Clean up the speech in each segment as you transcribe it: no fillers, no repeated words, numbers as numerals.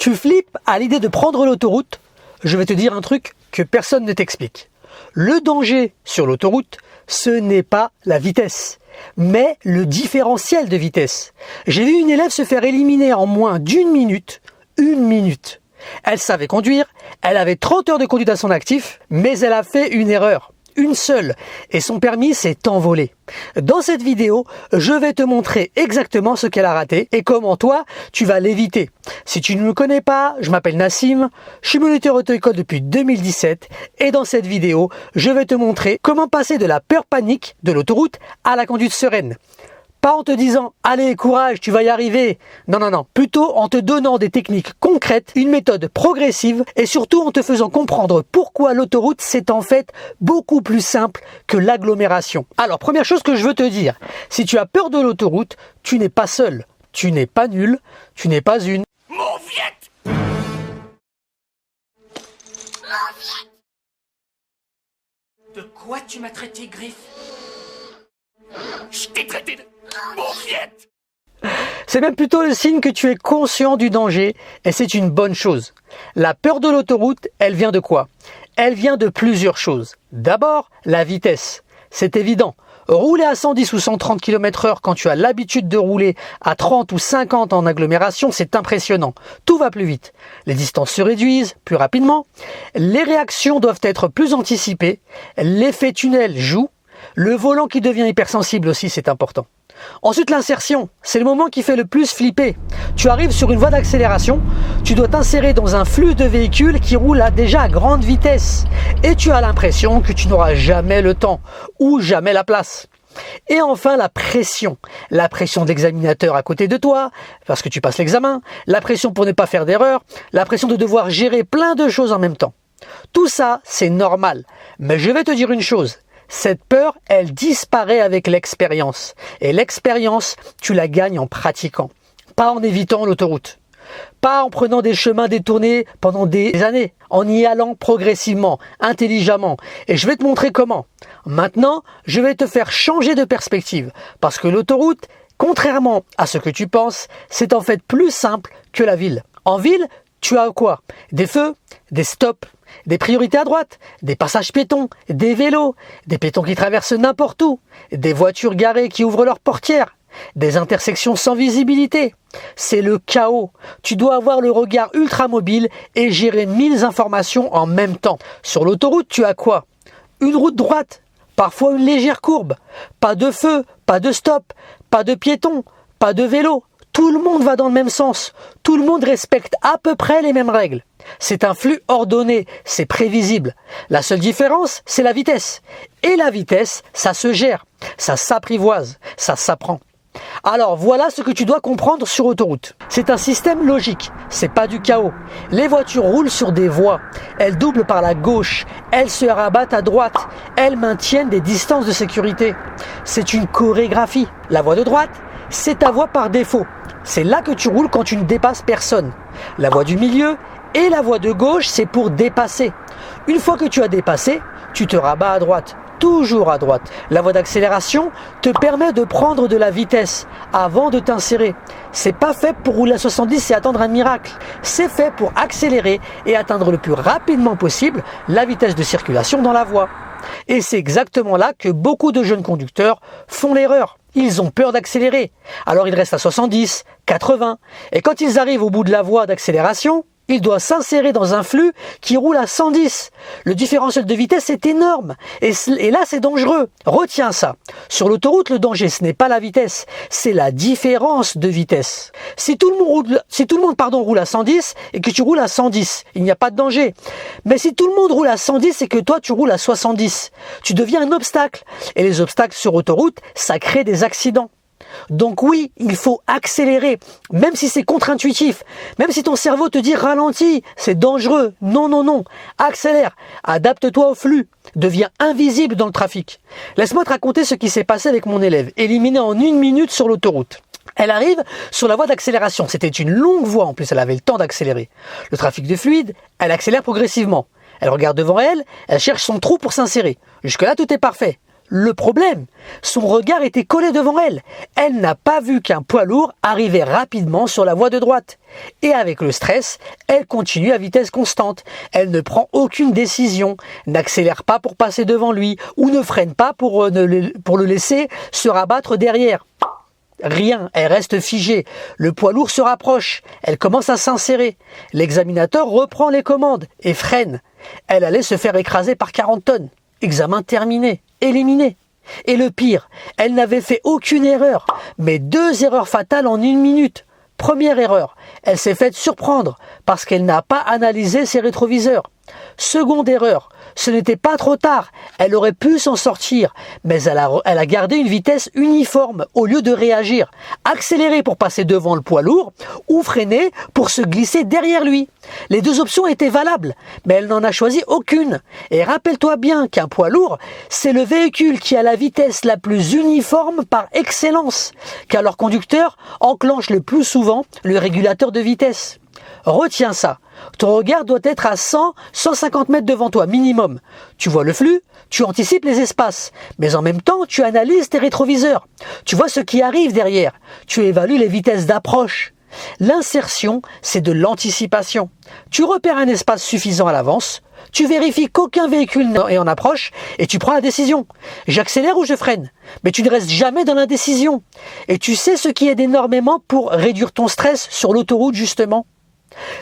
Tu flippes à l'idée de prendre l'autoroute? Je vais te dire un truc que personne ne t'explique. Le danger sur l'autoroute, ce n'est pas la vitesse, mais le différentiel de vitesse. J'ai vu une élève se faire éliminer en moins d'une minute. Une minute. Elle savait conduire, elle avait 30 heures de conduite à son actif, mais elle a fait une erreur. Une seule, et son permis s'est envolé. Dans cette vidéo, je vais te montrer exactement ce qu'elle a raté et comment toi, tu vas l'éviter. Si tu ne me connais pas, je m'appelle Nassim, je suis moniteur auto-école depuis 2017 et dans cette vidéo, je vais te montrer comment passer de la peur panique de l'autoroute à la conduite sereine. Pas en te disant « Allez, courage, tu vas y arriver ». Non, non, non. Plutôt en te donnant des techniques concrètes, une méthode progressive et surtout en te faisant comprendre pourquoi l'autoroute, c'est en fait beaucoup plus simple que l'agglomération. Alors, première chose que je veux te dire, si tu as peur de l'autoroute, tu n'es pas seul, tu n'es pas nul, tu n'es pas une mauviette. De quoi tu m'as traité, Griff? Je t'ai traité de mauviette. C'est même plutôt le signe que tu es conscient du danger et c'est une bonne chose. La peur de l'autoroute, elle vient de quoi? Elle vient de plusieurs choses. D'abord, la vitesse. C'est évident. Rouler à 110 ou 130 km/h quand tu as l'habitude de rouler à 30 ou 50 en agglomération, c'est impressionnant. Tout va plus vite. Les distances se réduisent plus rapidement. Les réactions doivent être plus anticipées. L'effet tunnel joue. Le volant qui devient hypersensible aussi, c'est important. Ensuite, l'insertion, c'est le moment qui fait le plus flipper. Tu arrives sur une voie d'accélération, tu dois t'insérer dans un flux de véhicules qui roulent déjà à grande vitesse. Et tu as l'impression que tu n'auras jamais le temps ou jamais la place. Et enfin, la pression de l'examinateur à côté de toi, parce que tu passes l'examen, la pression pour ne pas faire d'erreur, la pression de devoir gérer plein de choses en même temps. Tout ça, c'est normal. Mais je vais te dire une chose. Cette peur, elle disparaît avec l'expérience. Et l'expérience, tu la gagnes en pratiquant. Pas en évitant l'autoroute. Pas en prenant des chemins détournés pendant des années. En y allant progressivement, intelligemment. Et je vais te montrer comment. Maintenant, je vais te faire changer de perspective. Parce que l'autoroute, contrairement à ce que tu penses, c'est en fait plus simple que la ville. En ville, tu as quoi? Des feux, des stops, des priorités à droite, des passages piétons, des vélos, des piétons qui traversent n'importe où, des voitures garées qui ouvrent leurs portières, des intersections sans visibilité. C'est le chaos. Tu dois avoir le regard ultra mobile et gérer 1000 informations en même temps. Sur l'autoroute, tu as quoi? Une route droite, parfois une légère courbe, pas de feu, pas de stop, pas de piétons, pas de vélo. Tout le monde va dans le même sens. Tout le monde respecte à peu près les mêmes règles. C'est un flux ordonné, c'est prévisible. La seule différence, c'est la vitesse. Et la vitesse, ça se gère, ça s'apprivoise, ça s'apprend. Alors voilà ce que tu dois comprendre sur autoroute. C'est un système logique, c'est pas du chaos. Les voitures roulent sur des voies, elles doublent par la gauche, elles se rabattent à droite, elles maintiennent des distances de sécurité. C'est une chorégraphie. La voie de droite, c'est ta voie par défaut. C'est là que tu roules quand tu ne dépasses personne. La voie du milieu et la voie de gauche, c'est pour dépasser. Une fois que tu as dépassé, tu te rabats à droite. Toujours à droite. La voie d'accélération te permet de prendre de la vitesse avant de t'insérer. C'est pas fait pour rouler à 70 et attendre un miracle. C'est fait pour accélérer et atteindre le plus rapidement possible la vitesse de circulation dans la voie. Et c'est exactement là que beaucoup de jeunes conducteurs font l'erreur. Ils ont peur d'accélérer. Alors ils restent à 70, 80. Et quand ils arrivent au bout de la voie d'accélération, il doit s'insérer dans un flux qui roule à 110. Le différentiel de vitesse est énorme. Et là, c'est dangereux. Retiens ça. Sur l'autoroute, le danger, ce n'est pas la vitesse. C'est la différence de vitesse. Si tout le monde roule à 110 et que tu roules à 110, il n'y a pas de danger. Mais si tout le monde roule à 110 et que toi, tu roules à 70, tu deviens un obstacle. Et les obstacles sur autoroute, ça crée des accidents. Donc oui, il faut accélérer, même si c'est contre-intuitif, même si ton cerveau te dit ralentis, c'est dangereux. Non, non, non, accélère, adapte-toi au flux, deviens invisible dans le trafic. Laisse-moi te raconter ce qui s'est passé avec mon élève, éliminée en 1 minute sur l'autoroute. Elle arrive sur la voie d'accélération, c'était une longue voie, en plus elle avait le temps d'accélérer. Le trafic est fluide, elle accélère progressivement. Elle regarde devant elle, elle cherche son trou pour s'insérer. Jusque-là, tout est parfait. Le problème, son regard était collé devant elle. Elle n'a pas vu qu'un poids lourd arrivait rapidement sur la voie de droite. Et avec le stress, elle continue à vitesse constante. Elle ne prend aucune décision, n'accélère pas pour passer devant lui ou ne freine pas pour le laisser se rabattre derrière. Rien, elle reste figée. Le poids lourd se rapproche. Elle commence à s'insérer. L'examinateur reprend les commandes et freine. Elle allait se faire écraser par 40 tonnes. Examen terminé, éliminé. Et le pire, elle n'avait fait aucune erreur, mais 2 erreurs fatales en 1 minute. Première erreur, elle s'est faite surprendre parce qu'elle n'a pas analysé ses rétroviseurs. Seconde erreur, ce n'était pas trop tard, elle aurait pu s'en sortir, mais elle a gardé une vitesse uniforme au lieu de réagir, accélérer pour passer devant le poids lourd ou freiner pour se glisser derrière lui. Les 2 options étaient valables, mais elle n'en a choisi aucune. Et rappelle-toi bien qu'un poids lourd, c'est le véhicule qui a la vitesse la plus uniforme par excellence, car leur conducteur enclenche le plus souvent le régulateur de vitesse. Retiens ça. Ton regard doit être à 100-150 mètres devant toi, minimum. Tu vois le flux, tu anticipes les espaces, mais en même temps, tu analyses tes rétroviseurs. Tu vois ce qui arrive derrière. Tu évalues les vitesses d'approche. L'insertion, c'est de l'anticipation. Tu repères un espace suffisant à l'avance, tu vérifies qu'aucun véhicule n'est en approche et tu prends la décision. J'accélère ou je freine? Mais tu ne restes jamais dans l'indécision. Et tu sais ce qui aide énormément pour réduire ton stress sur l'autoroute justement?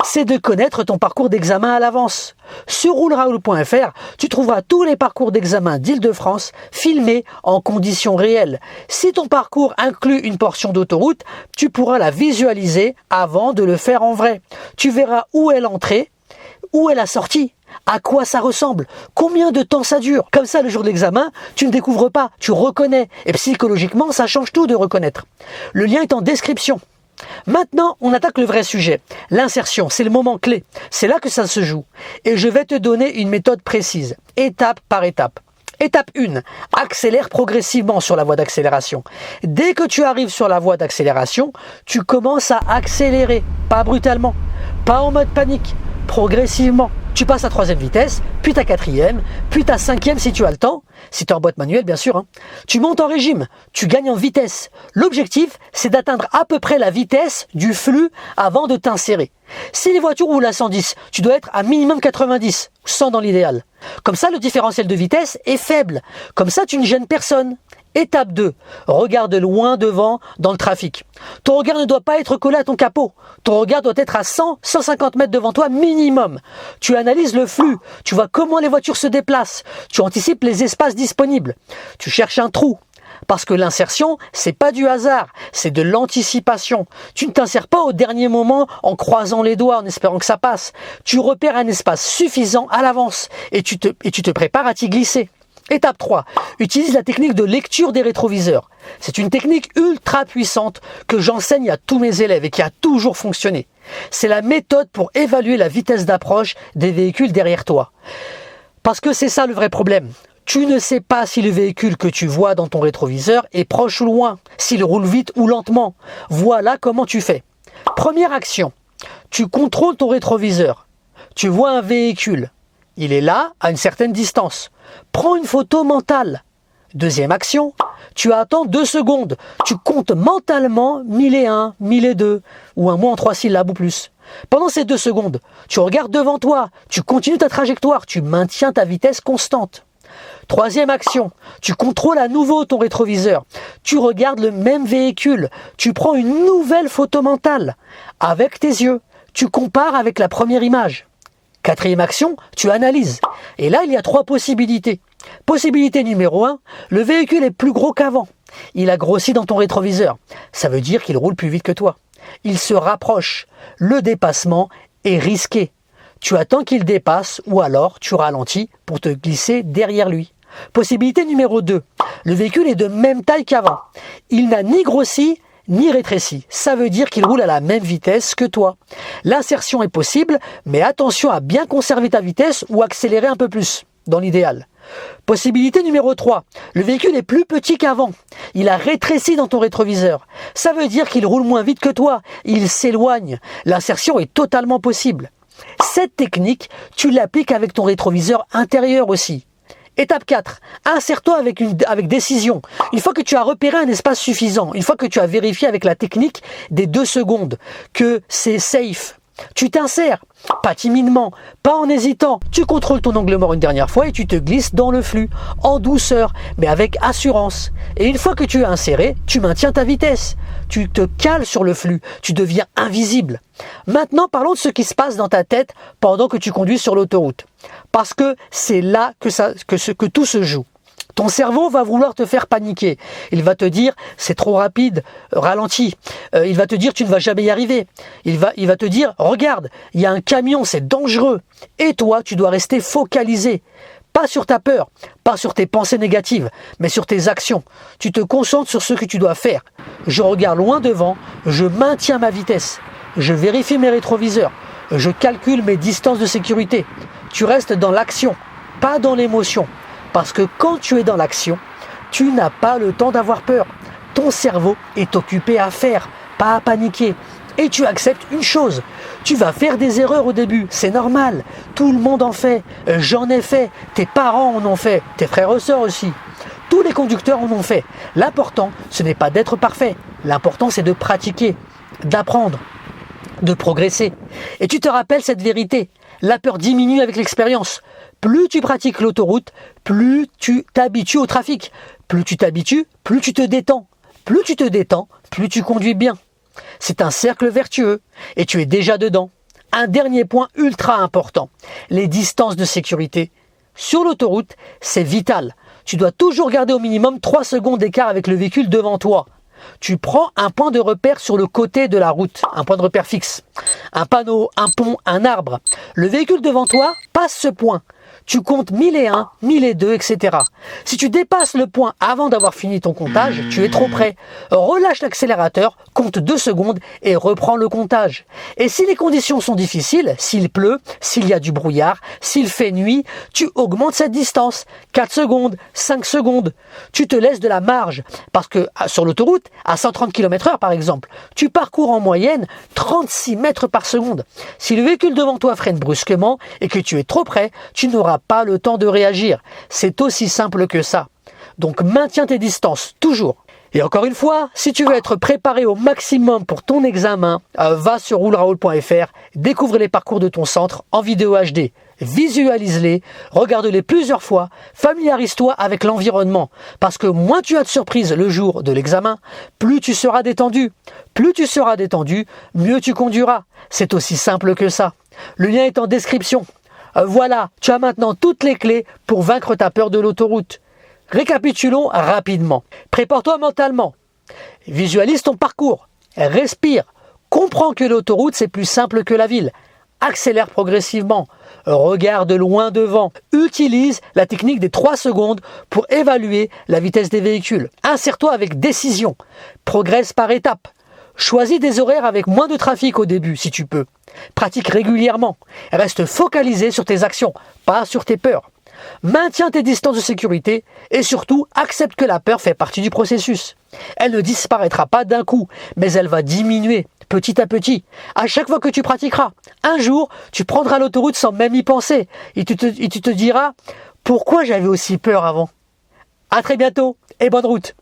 C'est de connaître ton parcours d'examen à l'avance. Sur rouleraoul.fr, tu trouveras tous les parcours d'examen d'Île-de-France filmés en conditions réelles. Si ton parcours inclut une portion d'autoroute, tu pourras la visualiser avant de le faire en vrai. Tu verras où est l'entrée, où est la sortie, à quoi ça ressemble, combien de temps ça dure. Comme ça, le jour de l'examen, tu ne découvres pas, tu reconnais. Et psychologiquement, ça change tout de reconnaître. Le lien est en description. Maintenant, on attaque le vrai sujet. L'insertion, c'est le moment clé. C'est là que ça se joue. Et je vais te donner une méthode précise, étape par étape. Étape 1, accélère progressivement sur la voie d'accélération. Dès que tu arrives sur la voie d'accélération, tu commences à accélérer, pas brutalement, pas en mode panique, progressivement. Tu passes à 3e vitesse, puis ta 4e, puis ta 5e si tu as le temps, si tu es en boîte manuelle bien sûr. Tu montes en régime, tu gagnes en vitesse. L'objectif, c'est d'atteindre à peu près la vitesse du flux avant de t'insérer. Si les voitures roulent à 110, tu dois être à minimum 90, 100 dans l'idéal. Comme ça, le différentiel de vitesse est faible. Comme ça, tu ne gênes personne. Étape 2, regarde loin devant dans le trafic. Ton regard ne doit pas être collé à ton capot. Ton regard doit être à 100-150 mètres devant toi minimum. Tu analyses le flux, tu vois comment les voitures se déplacent, tu anticipes les espaces disponibles. Tu cherches un trou. Parce que l'insertion, c'est pas du hasard, c'est de l'anticipation. Tu ne t'insères pas au dernier moment en croisant les doigts, en espérant que ça passe. Tu repères un espace suffisant à l'avance et tu te prépares à t'y glisser. Étape 3. Utilise la technique de lecture des rétroviseurs. C'est une technique ultra puissante que j'enseigne à tous mes élèves et qui a toujours fonctionné. C'est la méthode pour évaluer la vitesse d'approche des véhicules derrière toi. Parce que c'est ça le vrai problème. Tu ne sais pas si le véhicule que tu vois dans ton rétroviseur est proche ou loin, s'il roule vite ou lentement. Voilà comment tu fais. Première action. Tu contrôles ton rétroviseur. Tu vois un véhicule. Il est là, à une certaine distance. Prends une photo mentale. Deuxième action, tu attends 2 secondes. Tu comptes mentalement 1001, 1002 ou un mot en 3 syllabes ou plus. Pendant ces 2 secondes, tu regardes devant toi, tu continues ta trajectoire, tu maintiens ta vitesse constante. Troisième action, tu contrôles à nouveau ton rétroviseur. Tu regardes le même véhicule, tu prends une nouvelle photo mentale. Avec tes yeux, tu compares avec la première image. Quatrième action, tu analyses. Et là, il y a 3 possibilités. Possibilité numéro 1, le véhicule est plus gros qu'avant. Il a grossi dans ton rétroviseur. Ça veut dire qu'il roule plus vite que toi. Il se rapproche. Le dépassement est risqué. Tu attends qu'il dépasse ou alors tu ralentis pour te glisser derrière lui. Possibilité numéro 2, le véhicule est de même taille qu'avant. Il n'a ni grossi ni rétréci. Ça veut dire qu'il roule à la même vitesse que toi. L'insertion est possible, mais attention à bien conserver ta vitesse ou accélérer un peu plus, dans l'idéal. Possibilité numéro 3, le véhicule est plus petit qu'avant. Il a rétréci dans ton rétroviseur. Ça veut dire qu'il roule moins vite que toi. Il s'éloigne. L'insertion est totalement possible. Cette technique, tu l'appliques avec ton rétroviseur intérieur aussi. Étape 4, insère-toi avec décision. Une fois que tu as repéré un espace suffisant, une fois que tu as vérifié avec la technique des 2 secondes que c'est safe, tu t'insères, pas timidement, pas en hésitant. Tu contrôles ton angle mort une dernière fois et tu te glisses dans le flux, en douceur, mais avec assurance. Et une fois que tu es inséré, tu maintiens ta vitesse. Tu te cales sur le flux, tu deviens invisible. Maintenant, parlons de ce qui se passe dans ta tête pendant que tu conduis sur l'autoroute. Parce que c'est là que tout se joue. Ton cerveau va vouloir te faire paniquer. Il va te dire c'est trop rapide, ralentis. Il va te dire tu ne vas jamais y arriver. Il va te dire regarde, il y a un camion, c'est dangereux. Et toi, tu dois rester focalisé. Pas sur ta peur, pas sur tes pensées négatives, mais sur tes actions. Tu te concentres sur ce que tu dois faire. Je regarde loin devant, je maintiens ma vitesse. Je vérifie mes rétroviseurs. Je calcule mes distances de sécurité. Tu restes dans l'action, pas dans l'émotion. Parce que quand tu es dans l'action, tu n'as pas le temps d'avoir peur. Ton cerveau est occupé à faire, pas à paniquer. Et tu acceptes une chose, tu vas faire des erreurs au début, c'est normal. Tout le monde en fait, j'en ai fait, tes parents en ont fait, tes frères et sœurs aussi. Tous les conducteurs en ont fait. L'important, ce n'est pas d'être parfait. L'important, c'est de pratiquer, d'apprendre, de progresser. Et tu te rappelles cette vérité, la peur diminue avec l'expérience. Plus tu pratiques l'autoroute, plus tu t'habitues au trafic. Plus tu t'habitues, plus tu te détends. Plus tu te détends, plus tu conduis bien. C'est un cercle vertueux et tu es déjà dedans. Un dernier point ultra important, les distances de sécurité. Sur l'autoroute, c'est vital. Tu dois toujours garder au minimum 3 secondes d'écart avec le véhicule devant toi. Tu prends un point de repère sur le côté de la route, un point de repère fixe. Un panneau, un pont, un arbre. Le véhicule devant toi passe ce point. Tu comptes 1001, 1002, etc. Si tu dépasses le point avant d'avoir fini ton comptage, tu es trop près. Relâche l'accélérateur, compte 2 secondes et reprends le comptage. Et si les conditions sont difficiles, s'il pleut, s'il y a du brouillard, s'il fait nuit, tu augmentes cette distance. 4 secondes, 5 secondes. Tu te laisses de la marge. Parce que sur l'autoroute, à 130 km/h par exemple, tu parcours en moyenne 36 mètres par seconde. Si le véhicule devant toi freine brusquement et que tu es trop près, tu n'auras pas le temps de réagir. C'est aussi simple que ça. Donc maintiens tes distances, toujours. Et encore une fois, si tu veux être préparé au maximum pour ton examen, va sur rouleraoul.fr, découvre les parcours de ton centre en vidéo HD. Visualise-les, regarde-les plusieurs fois, familiarise-toi avec l'environnement. Parce que moins tu as de surprises le jour de l'examen, plus tu seras détendu. Plus tu seras détendu, mieux tu conduiras. C'est aussi simple que ça. Le lien est en description. Voilà, tu as maintenant toutes les clés pour vaincre ta peur de l'autoroute. Récapitulons rapidement. Prépare-toi mentalement. Visualise ton parcours. Respire. Comprends que l'autoroute, c'est plus simple que la ville. Accélère progressivement. Regarde loin devant. Utilise la technique des 3 secondes pour évaluer la vitesse des véhicules. Insère-toi avec décision. Progresse par étapes. Choisis des horaires avec moins de trafic au début, si tu peux. Pratique régulièrement. Reste focalisé sur tes actions, pas sur tes peurs. Maintiens tes distances de sécurité et surtout, accepte que la peur fait partie du processus. Elle ne disparaîtra pas d'un coup, mais elle va diminuer petit à petit. À chaque fois que tu pratiqueras, un jour, tu prendras l'autoroute sans même y penser et tu te diras « Pourquoi j'avais aussi peur avant ?» À très bientôt et bonne route.